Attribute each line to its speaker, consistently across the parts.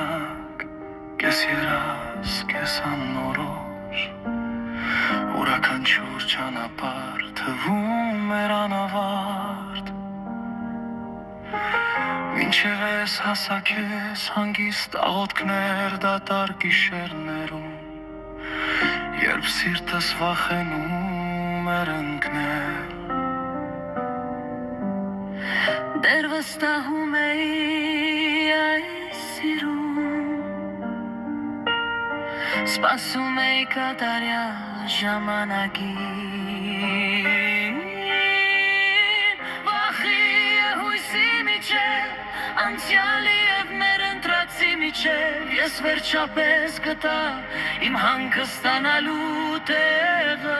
Speaker 1: միակ Կես երաս, կես աննորոշ Ուրաքանչյուր ճանապարհ թվում էր անավարտ Մինչև ես հասակես հանգիստ աղոթքներ դատար գիշերներում Երբ սիրտս վախենում էր ընկնել Դեր վստահում էի այս սիրում Սպասում էի կատարյալ ժամանակին Վախի է հույսի միջև Անցյալի և մեր ընտրացի միջև Ես վերջապես գտա իմ հանգստանալու տեղը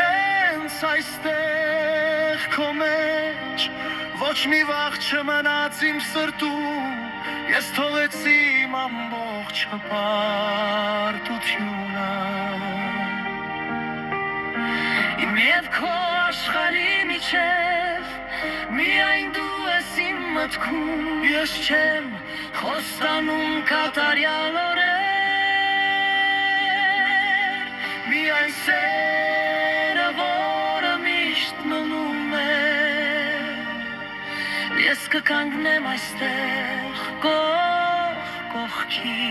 Speaker 1: Հենց այստեղ քո մեջ Ոչ մի վախ չմնաց իմ սրտում Ես թողեցի իմ ամբողջ հպարտությունը Իմ և քո աշխարհի միջև Միայն դու ես իմ մտքում Ես չեմ խոստանում կատարյալ օրեր Միայն սերը, որը միշտ մնում է Ես կկանգնեմ այստեղ կողք կողքի